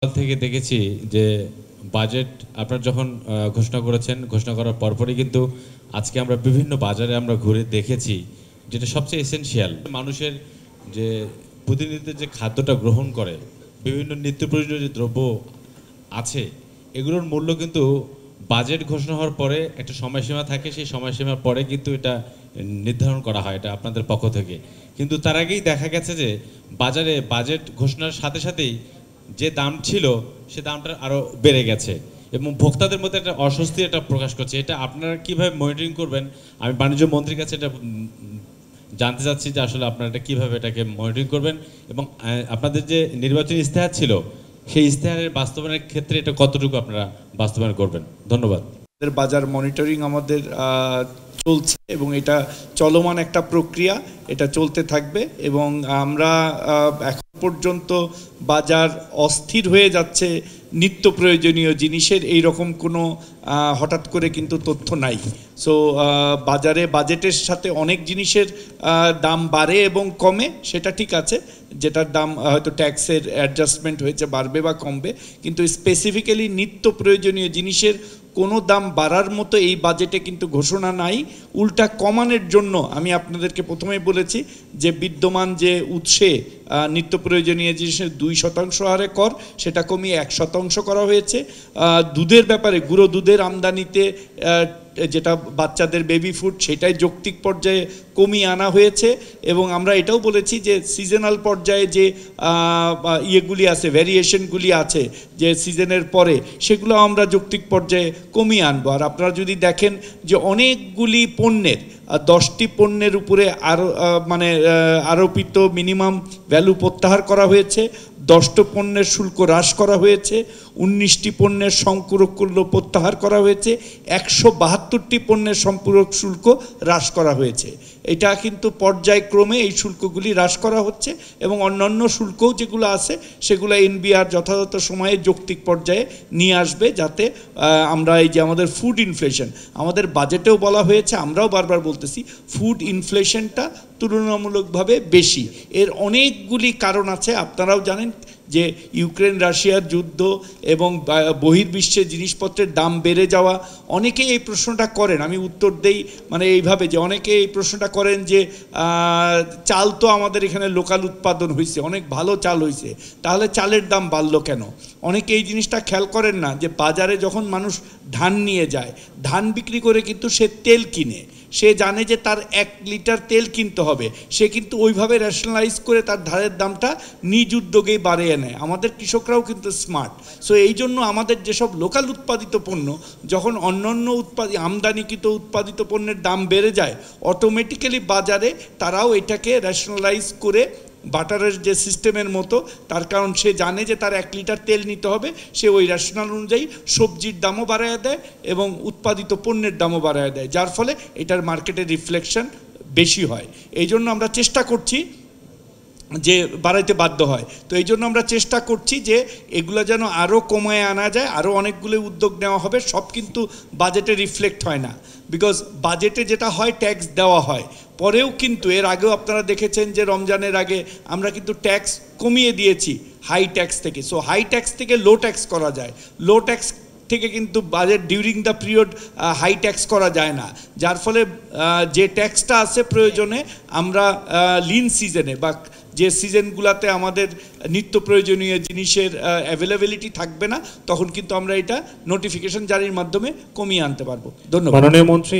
থেকে দেখেছি যে বাজেট আপনারা যখন ঘোষণা করেছেন, ঘোষণা করার পরপরই কিন্তু আজকে আমরা বিভিন্ন বাজারে আমরা ঘুরে দেখেছি যেটা সবচেয়ে এসেনশিয়াল মানুষের যে প্রতিনিধিত্বের যে খাদ্যটা গ্রহণ করে, বিভিন্ন নিত্য প্রয়োজনীয় যে দ্রব্য আছে এগুলোর মূল্য কিন্তু বাজেট ঘোষণা হওয়ার পরে একটা সময়সীমা থাকে, সেই সময়সীমার পরে কিন্তু এটা নির্ধারণ করা হয়, এটা আপনাদের পক্ষ থেকে। কিন্তু তার আগেই দেখা গেছে যে বাজারে বাজেট ঘোষণার সাথে সাথেই যে দাম ছিল সে দামটা আরও বেড়ে গেছে এবং ভোক্তাদের মধ্যে একটা অস্বস্তি এটা প্রকাশ করছে। এটা আপনারা কীভাবে মনিটরিং করবেন? আমি বাণিজ্য মন্ত্রীর কাছে এটা জানতে চাচ্ছি যে আসলে আপনারা এটা কীভাবে এটাকে মনিটরিং করবেন এবং আপনাদের যে নির্বাচনী ইস্তেহার ছিল সেই ইস্তেহারের বাস্তবায়নের ক্ষেত্রে এটা কতটুকু আপনারা বাস্তবায়ন করবেন? ধন্যবাদ। বাজার মনিটরিং আমাদের চলছে এবং এটা চলমান একটা প্রক্রিয়া, এটা চলতে থাকবে এবং আমরা এখন পর্যন্ত বাজার অস্থির হয়ে যাচ্ছে নিত্য প্রয়োজনীয় জিনিসের এই রকম কোনো হঠাৎ করে কিন্তু তথ্য নাই। সো বাজারে বাজেটের সাথে অনেক জিনিসের দাম বাড়ে এবং কমে, সেটা ঠিক আছে, যেটার দাম হয়তো ট্যাক্সের অ্যাডজাস্টমেন্ট হয়েছে, বাড়বে বা কমবে, কিন্তু স্পেসিফিক্যালি নিত্য প্রয়োজনীয় জিনিসের কোনো দাম বাড়ার মতো এই বাজেটে কিন্তু ঘোষণা নাই। উল্টা কমানোর জন্য আমি আপনাদেরকে প্রথমেই বলেছি যে বিদ্যমান যে উৎসে নিত্য প্রয়োজনীয় জিনিসের 2% হারে কর, সেটা কমিয়ে 1% করা হয়েছে। দুধের ব্যাপারে গুঁড়ো দুধের আমদানিতে যেটা বাচ্চাদের বেবি ফুড, সেটাই যৌক্তিক পর্যায়ে কমিয়ে আনা হয়েছে এবং আমরা এটাও বলেছি যে সিজনাল পর্যায়ে যে ইয়েগুলি আছে, ভ্যারিয়েশনগুলি আছে যে সিজনের পরে, সেগুলো আমরা যৌক্তিক পর্যায়ে কমিয়ে আনবো। আর আপনারা যদি দেখেন যে অনেকগুলি পণ্যের 10টি পণ্যের উপরে আরোপিত মিনিমাম ভ্যালু প্রত্যাহার করা হয়েছে, 10টি পণ্যের শুল্ক হ্রাস করা হয়েছে, 19টি পণ্যের সম্পূরক মূল্য প্রত্যাহার করা হয়েছে, 172টি পণ্যের সম্পূরক শুল্ক হ্রাস করা হয়েছে। এটা কিন্তু পর্যায়ক্রমে এই শুল্কগুলি হ্রাস করা হচ্ছে এবং অন্যান্য শুল্কও যেগুলো আছে সেগুলো এনবিআর যথাযথ সময়ে যৌক্তিক পর্যায়ে নিয়ে আসবে, যাতে আমরা এই যে আমাদের ফুড ইনফ্লেশন, আমাদের বাজেটেও বলা হয়েছে, আমরাও বারবার বলতেছি, ফুড ইনফ্লেশনটা তুলনামূলকভাবে বেশি। এর অনেকগুলি কারণ আছে, আপনারাও জানেন যে ইউক্রেন রাশিয়ার যুদ্ধ এবং বহির্বিশ্বে জিনিসপত্রের দাম বেড়ে যাওয়া। অনেকেই এই প্রশ্নটা করেন, আমি উত্তর দেই এইভাবে যে অনেকে এই প্রশ্নটা করেন যে চাল তো আমাদের এখানে লোকাল উৎপাদন হয়েছে, অনেক ভালো চাল হয়েছে, তাহলে চালের দাম বাড়লো কেন? অনেকে এই জিনিসটা খেয়াল করেন না যে বাজারে যখন মানুষ ধান নিয়ে যায়, ধান বিক্রি করে কিন্তু সে তেল কিনে, সে জানে যে তার 1 লিটার তেল কিনতে হবে, সে কিন্তু ওইভাবে রেশনালাইজ করে তার ধানের দামটা নিজ উদ্যোগেই বাড়িয়ে নেয়। আমাদের কৃষকরাও কিন্তু স্মার্ট। সো এই জন্য আমাদের যেসব লোকাল উৎপাদিত পণ্য, যখন অন্যান্য আমদানিকৃত উৎপাদিত পণ্যের দাম বেড়ে যায়, অটোমেটিক্যালি বাজারে তারাও এটাকে রেশনালাইজ করে বাটারের যে সিস্টেমের মতো, তার কারণ সে জানে যে তার 1 লিটার তেল নিতে হবে, সে ওই রেশনাল অনুযায়ী সবজির দামও বাড়ায় দেয় এবং উৎপাদিত পণ্যের দামও বাড়ায় দেয়, যার ফলে এটার মার্কেটে রিফ্লেকশন বেশি হয়। এই জন্য আমরা চেষ্টা করছি যে বাড়াইতে বাধ্য হয়। তো এই জন্য আমরা চেষ্টা করছি যে এগুলো যেন আরও কমায় আনা যায়, আরও অনেকগুলো উদ্যোগ নেওয়া হবে। সব কিন্তু বাজেটে রিফ্লেক্ট হয় না, বিকজ বাজেটে যেটা হয় ট্যাক্স দেওয়া হয়, পরেও কিন্তু এর আগেও আপনারা দেখেছেন যে রমজানের আগে আমরা কিন্তু ট্যাক্স কমিয়ে দিয়েছি হাই ট্যাক্স থেকে। সো হাই ট্যাক্স থেকে লো ট্যাক্স করা যায়, লো ট্যাক্স থেকে কিন্তু budget during the period high tax করা যায় না, যার ফলে যে ট্যাক্সটা আছে প্রয়োজনে আমরা লিন সিজনে বা যে সিজনগুলোতে আমাদের নিত্য প্রয়োজনীয় জিনিসের অ্যাভেলেবিলিটি থাকবে না, তখন কিন্তু আমরা এটা নোটিফিকেশন জারির মাধ্যমে কমিয়ে আনতে পারবো। ধন্যবাদ। মাননীয় মন্ত্রী।